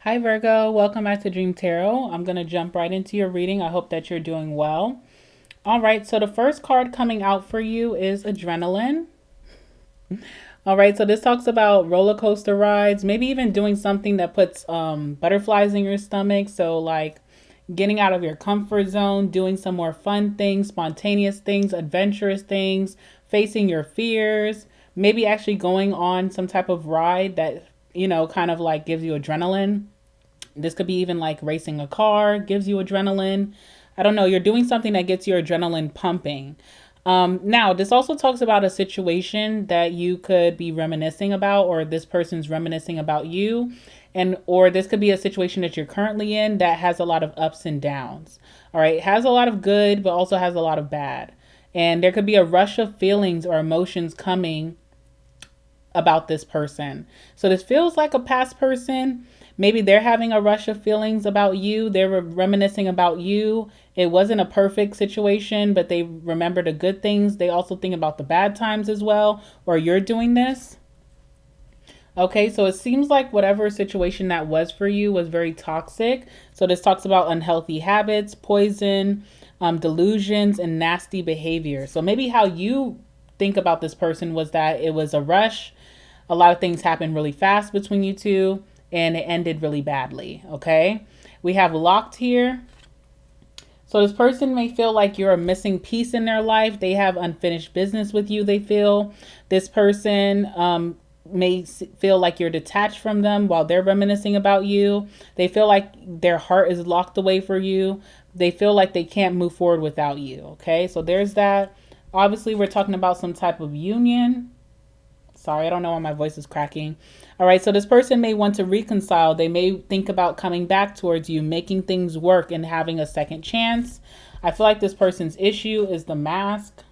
Hi Virgo, welcome back to Dream Tarot. I'm going to jump right into your reading. I hope that you're doing well. All right, so the first card coming out for you is adrenaline. All right, so this talks about roller coaster rides, maybe even doing something that puts butterflies in your stomach. So, like getting out of your comfort zone, doing some more fun things, spontaneous things, adventurous things, facing your fears, maybe actually going on some type of ride that, kind of like gives you adrenaline. This could be even like racing a car, gives you adrenaline. I don't know, you're doing something that gets your adrenaline pumping. Now, this also talks about a situation that you could be reminiscing about, or this person's reminiscing about you. And or this could be a situation that you're currently in that has a lot of ups and downs. All right, it has a lot of good, but also has a lot of bad. And there could be a rush of feelings or emotions coming about this person. So this feels like a past person. Maybe they're having a rush of feelings about you. They were reminiscing about you. It wasn't a perfect situation, but they remember the good things. They also think about the bad times as well, or you're doing this. Okay, so it seems like whatever situation that was for you was very toxic. So this talks about unhealthy habits, poison, delusions, and nasty behavior. So maybe how you think about this person was that it was a rush. A lot of things happened really fast between you two, and it ended really badly. Okay, we have locked here. So this person may feel like you're a missing piece in their life. They have unfinished business with you. They feel this person may feel like you're detached from them while they're reminiscing about you. They feel like their heart is locked away for you. They feel like they can't move forward without you. Okay, so there's that. Obviously, we're talking about some type of union. Sorry, I don't know why my voice is cracking. All right, so this person may want to reconcile. They may think about coming back towards you, making things work, and having a second chance. I feel like this person's issue is the mask.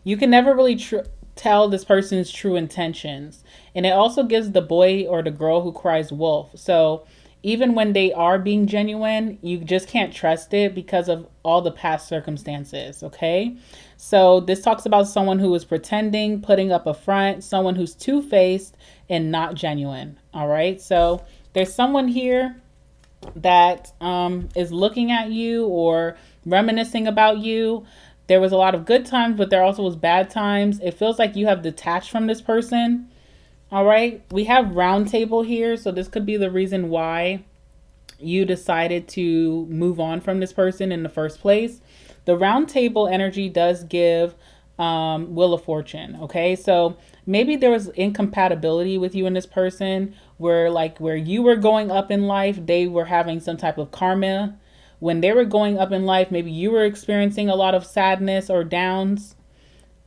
You can never really tell this person's true intentions. And it also gives the boy or the girl who cries wolf. So even when they are being genuine, you just can't trust it because of all the past circumstances, okay? So this talks about someone who is pretending, putting up a front, someone who's two-faced and not genuine, all right? So there's someone here that is looking at you or reminiscing about you. There was a lot of good times, but there also was bad times. It feels like you have detached from this person. All right, we have round table here, so this could be the reason why you decided to move on from this person in the first place. The round table energy does give Wheel of Fortune, okay? So maybe there was incompatibility with you and this person where you were going up in life, they were having some type of karma. When they were going up in life, maybe you were experiencing a lot of sadness or downs.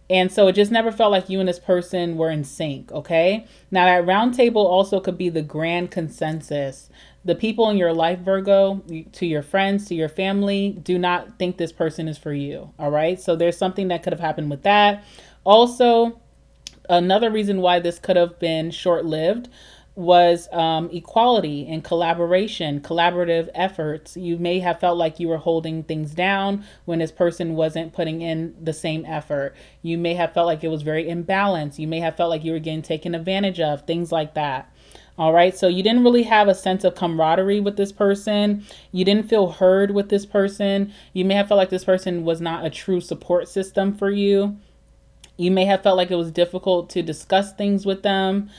And so it just never felt like you and this person were in sync, okay? Now, that round table also could be the grand consensus. The people in your life, Virgo, to your friends, to your family, do not think this person is for you, all right? So there's something that could have happened with that. Also, another reason why this could have been short-lived was equality and collaboration, collaborative efforts. You may have felt like you were holding things down when this person wasn't putting in the same effort. You may have felt like it was very imbalanced. You may have felt like you were getting taken advantage of, things like that. All right, so you didn't really have a sense of camaraderie with this person. You didn't feel heard with this person. You may have felt like this person was not a true support system for you. You may have felt like it was difficult to discuss things with them.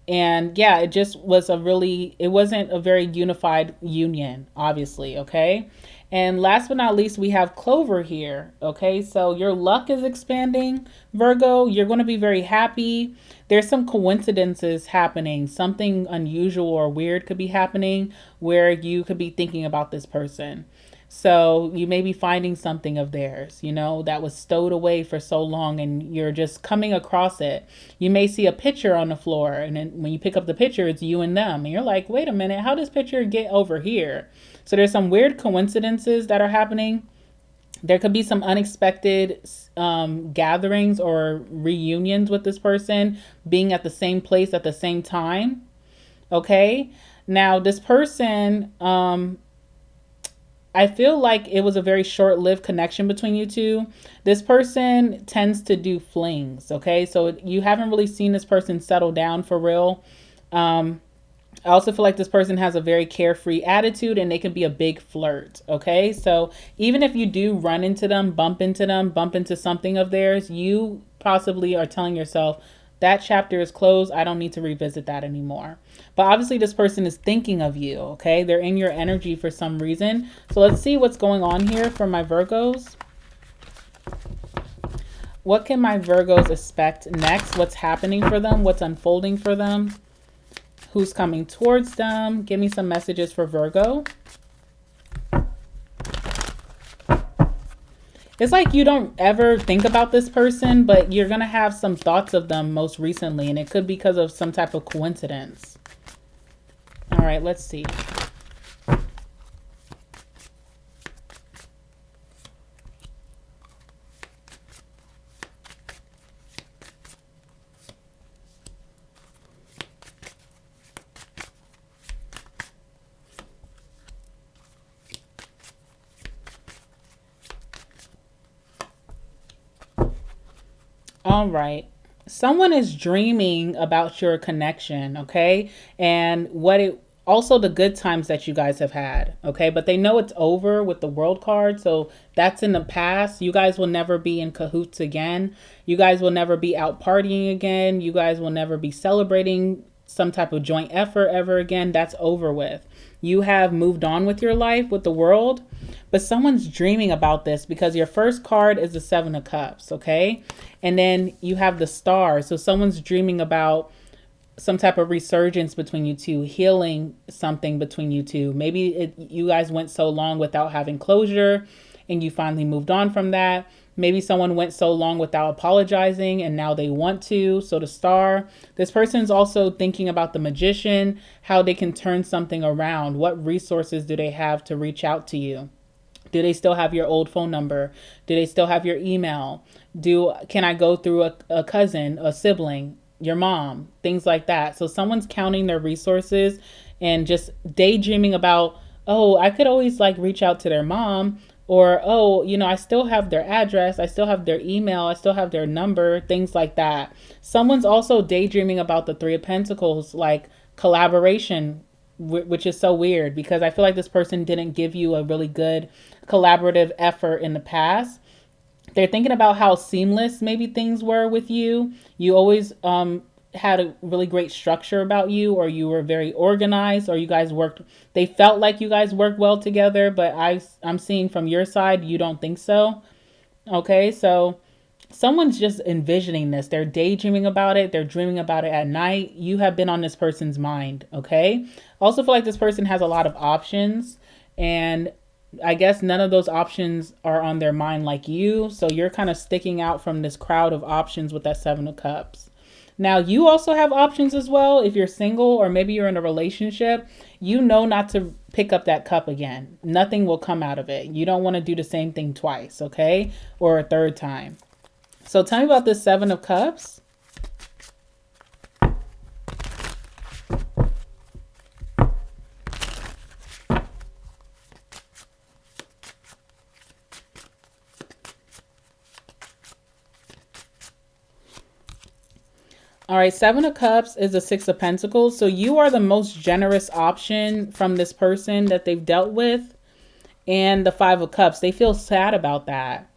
And yeah, it wasn't a very unified union, obviously, okay? And last but not least, we have Clover here, okay? So your luck is expanding, Virgo. You're going to be very happy. There's some coincidences happening. Something unusual or weird could be happening where you could be thinking about this person. So you may be finding something of theirs, that was stowed away for so long and you're just coming across it. You may see a picture on the floor and then when you pick up the picture, it's you and them. And you're like, wait a minute, how does this picture get over here? So there's some weird coincidences that are happening. There could be some unexpected gatherings or reunions with this person being at the same place at the same time. Okay. Now this person, I feel like it was a very short-lived connection between you two. This person tends to do flings, okay? So you haven't really seen this person settle down for real. I also feel like this person has a very carefree attitude and they can be a big flirt. Okay. So even if you do run into them, bump into something of theirs, you possibly are telling yourself that chapter is closed. I don't need to revisit that anymore. But obviously, this person is thinking of you. Okay. They're in your energy for some reason. So let's see what's going on here for my Virgos. What can my Virgos expect next? What's happening for them? What's unfolding for them? Who's coming towards them? Give me some messages for Virgo. It's like you don't ever think about this person, but you're going to have some thoughts of them most recently, and it could be because of some type of coincidence. All right, let's see. All right. Someone is dreaming about your connection, okay? And what it also the good times that you guys have had, okay? But they know it's over with the world card, so that's in the past. You guys will never be in cahoots again. You guys will never be out partying again. You guys will never be celebrating some type of joint effort ever again. That's over with. You have moved on with your life, with the world, but someone's dreaming about this because your first card is the Seven of Cups, okay? And then you have the Star. So someone's dreaming about some type of resurgence between you two, healing something between you two. Maybe you guys went so long without having closure and you finally moved on from that. Maybe someone went so long without apologizing and now they want to. So the Star. This person's also thinking about the Magician, how they can turn something around. What resources do they have to reach out to you? Do they still have your old phone number? Do they still have your email? Can I go through a cousin, a sibling, your mom, things like that? So someone's counting their resources and just daydreaming about, oh, I could always like reach out to their mom, or, oh, I still have their address, I still have their email, I still have their number, things like that. Someone's also daydreaming about the Three of Pentacles, like collaboration, which is so weird because I feel like this person didn't give you a really good collaborative effort in the past. They're thinking about how seamless maybe things were with you. You always had a really great structure about you, or you were very organized, or you guys they felt like you guys worked well together, but I'm seeing from your side, you don't think so. Okay, so someone's just envisioning this. They're daydreaming about it. They're dreaming about it at night. You have been on this person's mind, okay? Also feel like this person has a lot of options, and I guess none of those options are on their mind like you. So you're kind of sticking out from this crowd of options with that Seven of Cups. Now, you also have options as well. If you're single or maybe you're in a relationship, you know not to pick up that cup again. Nothing will come out of it. You don't want to do the same thing twice, okay? Or a third time. So tell me about this Seven of Cups. All right, Seven of Cups is the Six of Pentacles. So you are the most generous option from this person that they've dealt with. And the Five of Cups, they feel sad about that.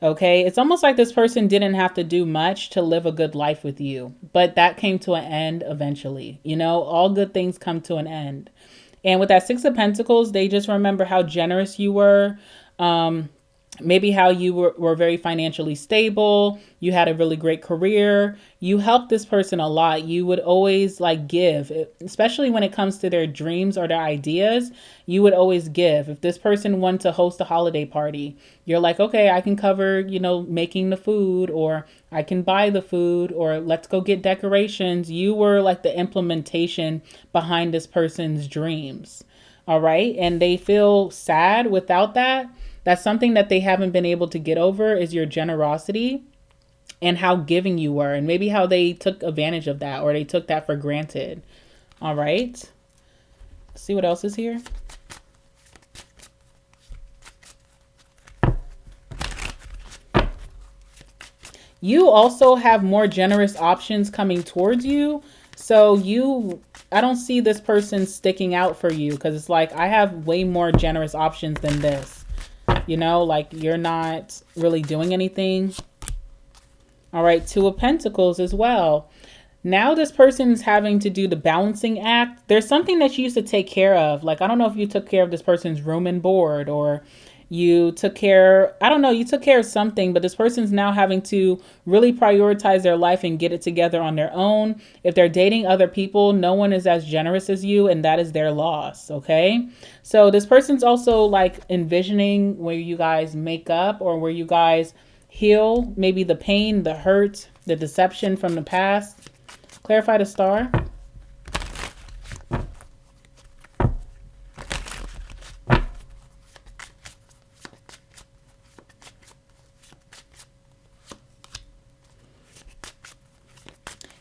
Okay, it's almost like this person didn't have to do much to live a good life with you. But that came to an end eventually. All good things come to an end. And with that Six of Pentacles, they just remember how generous you were. Maybe how you were very financially stable. You had a really great career. You helped this person a lot. You would always like give, especially when it comes to their dreams or their ideas. You would always give. If this person wanted to host a holiday party, you're like, okay, I can cover, making the food, or I can buy the food, or let's go get decorations. You were like the implementation behind this person's dreams. All right. And they feel sad without that. That's something that they haven't been able to get over, is your generosity and how giving you were, and maybe how they took advantage of that, or they took that for granted. All right. Let's see what else is here. You also have more generous options coming towards you. So you I don't see this person sticking out for you, because it's like I have way more generous options than this. You know, like you're not really doing anything. All right, Two of Pentacles as well. Now this person's having to do the balancing act. There's something that you used to take care of. Like, I don't know if you took care of this person's room and board, or you took care, I don't know, you took care of something, but this person's now having to really prioritize their life and get it together on their own. If they're dating other people, no one is as generous as you, and that is their loss, okay? So this person's also like envisioning where you guys make up, or where you guys heal maybe the pain, the hurt, the deception from the past. Clarify the star.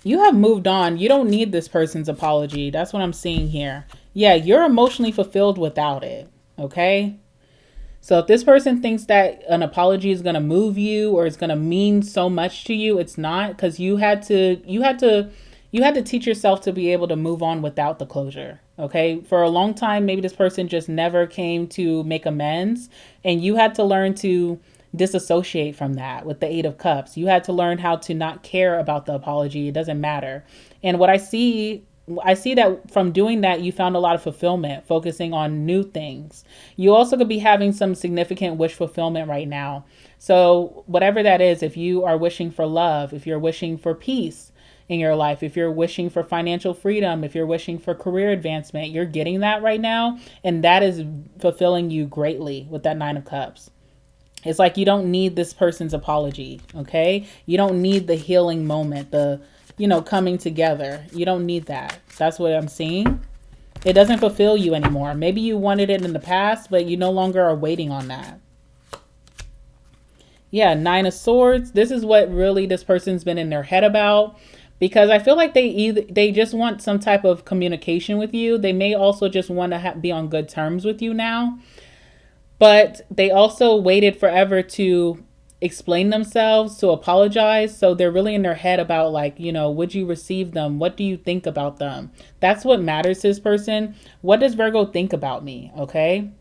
You have moved on. You don't need this person's apology. That's what I'm seeing here. Yeah, you're emotionally fulfilled without it. Okay? So if this person thinks that an apology is going to move you, or it's going to mean so much to you, it's not, because you had to teach yourself to be able to move on without the closure. Okay? For a long time, maybe this person just never came to make amends, and you had to learn to disassociate from that with the Eight of Cups. You had to learn how to not care about the apology. It doesn't matter. And what I see that from doing that, you found a lot of fulfillment, focusing on new things. You also could be having some significant wish fulfillment right now. So whatever that is, if you are wishing for love, if you're wishing for peace in your life, if you're wishing for financial freedom, if you're wishing for career advancement, you're getting that right now. And that is fulfilling you greatly with that Nine of Cups. It's like you don't need this person's apology, okay? You don't need the healing moment, the, coming together. You don't need that. That's what I'm seeing. It doesn't fulfill you anymore. Maybe you wanted it in the past, but you no longer are waiting on that. Yeah, Nine of Swords. This is what really this person's been in their head about, because I feel like they just want some type of communication with you. They may also just want to be on good terms with you now. But they also waited forever to explain themselves, to apologize. So they're really in their head about like, would you receive them? What do you think about them? That's what matters to this person. What does Virgo think about me? Okay.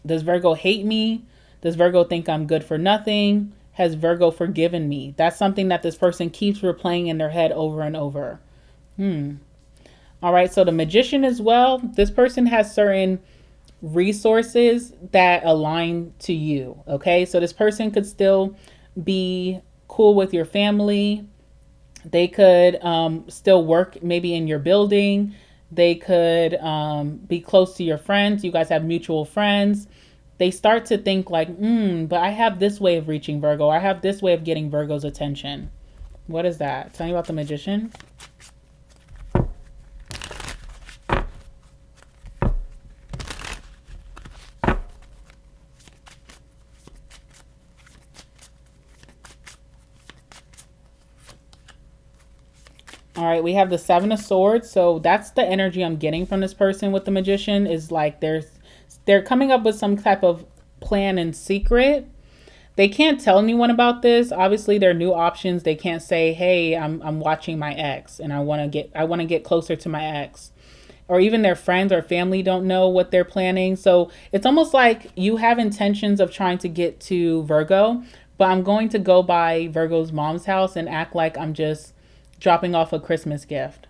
Does Virgo hate me? Does Virgo think I'm good for nothing? Has Virgo forgiven me? That's something that this person keeps replaying in their head over and over. All right. So the Magician as well. This person has certain resources that align to you. Okay, so this person could still be cool with your family. They could still work maybe in your building. They could be close to your friends. You guys have mutual friends. They start to think like, but I have this way of reaching Virgo. I have this way of getting Virgo's attention. What is that? Tell me about the Magician. All right, we have the Seven of Swords. So that's the energy I'm getting from this person with the Magician, is like they're coming up with some type of plan in secret. They can't tell anyone about this. Obviously, there are new options. They can't say, "Hey, I'm watching my ex and I want to get closer to my ex." Or even their friends or family don't know what they're planning. So it's almost like you have intentions of trying to get to Virgo, but I'm going to go by Virgo's mom's house and act like I'm just dropping off a Christmas gift.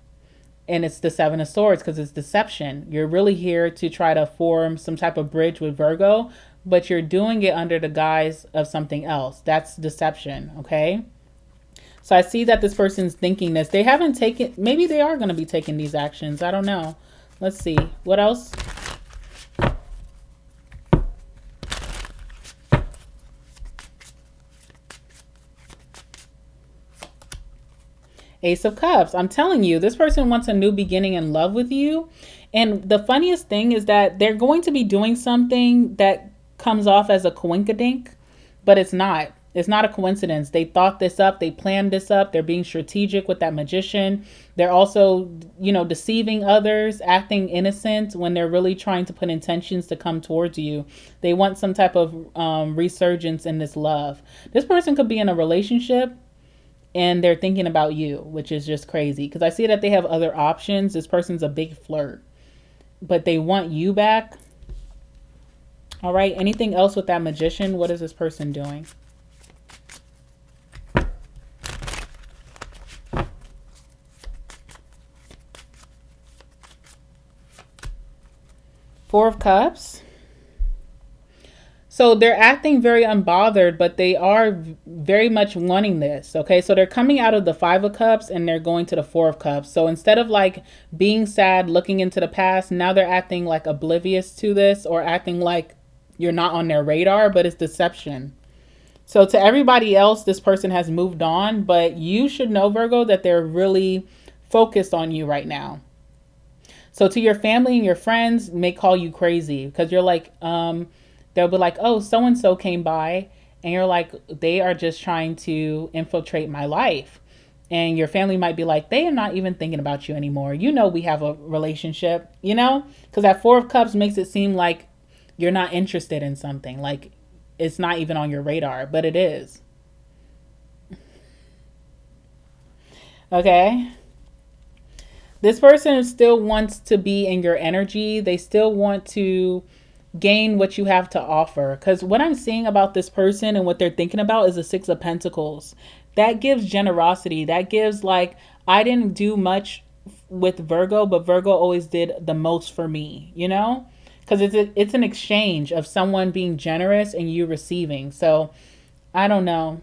And it's the Seven of Swords because it's deception. You're really here to try to form some type of bridge with Virgo, but you're doing it under the guise of something else. That's deception, okay? So I see that this person's thinking this. They haven't taken, maybe they are going to be taking these actions. I don't know. Let's see. What else? Ace of Cups. I'm telling you, this person wants a new beginning in love with you. And the funniest thing is that they're going to be doing something that comes off as a coinkydink, but it's not. It's not a coincidence. They thought this up. They planned this up. They're being strategic with that Magician. They're also, deceiving others, acting innocent when they're really trying to put intentions to come towards you. They want some type of resurgence in this love. This person could be in a relationship, and they're thinking about you, which is just crazy. Because I see that they have other options. This person's a big flirt, but they want you back. All right. Anything else with that Magician? What is this person doing? Four of Cups. So they're acting very unbothered, but they are very much wanting this. Okay, so they're coming out of the Five of Cups and they're going to the Four of Cups. So instead of like being sad, looking into the past, now they're acting like oblivious to this, or acting like you're not on their radar, but it's deception. So to everybody else, this person has moved on, but you should know, Virgo, that they're really focused on you right now. So to your family and your friends may call you crazy because you're like, they'll be like, oh, so-and-so came by. And you're like, they are just trying to infiltrate my life. And your family might be like, they are not even thinking about you anymore. You know, we have a relationship, you know, because that Four of Cups makes it seem like you're not interested in something. Like it's not even on your radar, but it is. Okay. This person still wants to be in your energy. They still want to gain what you have to offer. Because what I'm seeing about this person and what they're thinking about is the Six of Pentacles. That gives generosity. That gives like, I didn't do much with Virgo, but Virgo always did the most for me, you know? Because it's an exchange of someone being generous and you receiving. So I don't know.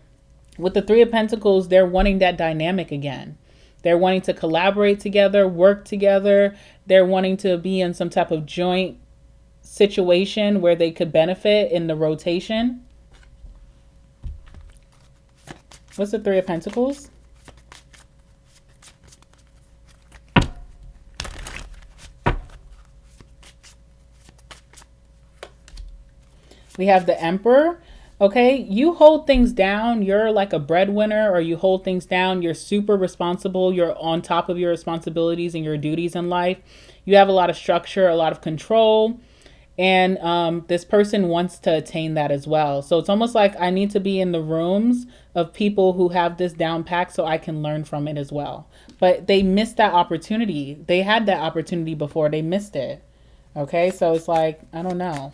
With the Three of Pentacles, they're wanting that dynamic again. They're wanting to collaborate together, work together. They're wanting to be in some type of joint situation where they could benefit in the rotation. What's the Three of Pentacles? We have the Emperor. Okay, you hold things down. You're like a breadwinner, or you hold things down. You're super responsible. You're on top of your responsibilities and your duties in life. You have a lot of structure, a lot of control. And this person wants to attain that as well. So it's almost like I need to be in the rooms of people who have this down packed so I can learn from it as well. But they missed that opportunity. They had that opportunity before. They missed it. Okay, so it's like, I don't know.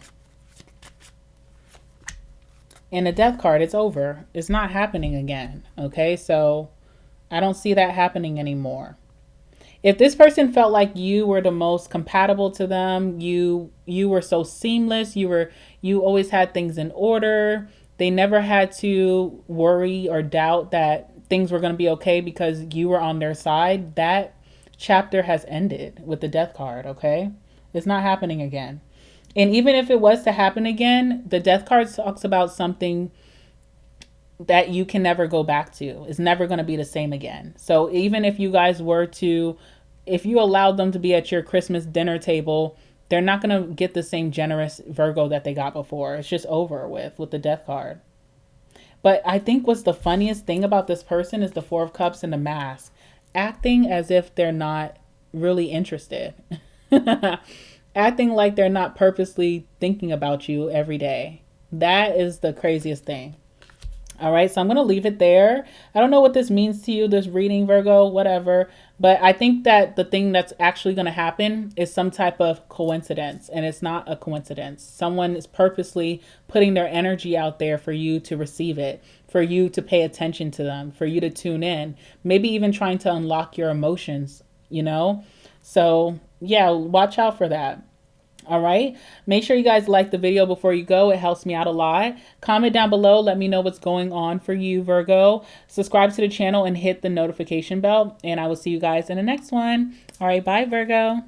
And the Death card, it's over. It's not happening again. Okay, so I don't see that happening anymore. If this person felt like you were the most compatible to them, you were so seamless, you always had things in order, they never had to worry or doubt that things were going to be okay because you were on their side, that chapter has ended with the Death card, okay? It's not happening again. And even if it was to happen again, the Death card talks about something that you can never go back to. It's never going to be the same again. So even if you guys were to, if you allowed them to be at your Christmas dinner table, they're not going to get the same generous Virgo that they got before. It's just over with the Death card. But I think what's the funniest thing about this person is the Four of Cups and the mask. Acting as if they're not really interested. Acting like they're not purposely thinking about you every day. That is the craziest thing. All right, so I'm going to leave it there. I don't know what this means to you, this reading, Virgo, whatever. But I think that the thing that's actually going to happen is some type of coincidence. And it's not a coincidence. Someone is purposely putting their energy out there for you to receive it, for you to pay attention to them, for you to tune in. Maybe even trying to unlock your emotions, you know? So, yeah, watch out for that. All right. Make sure you guys like the video before you go. It helps me out a lot. Comment down below. Let me know what's going on for you, Virgo. Subscribe to the channel and hit the notification bell. And I will see you guys in the next one. All right. Bye, Virgo.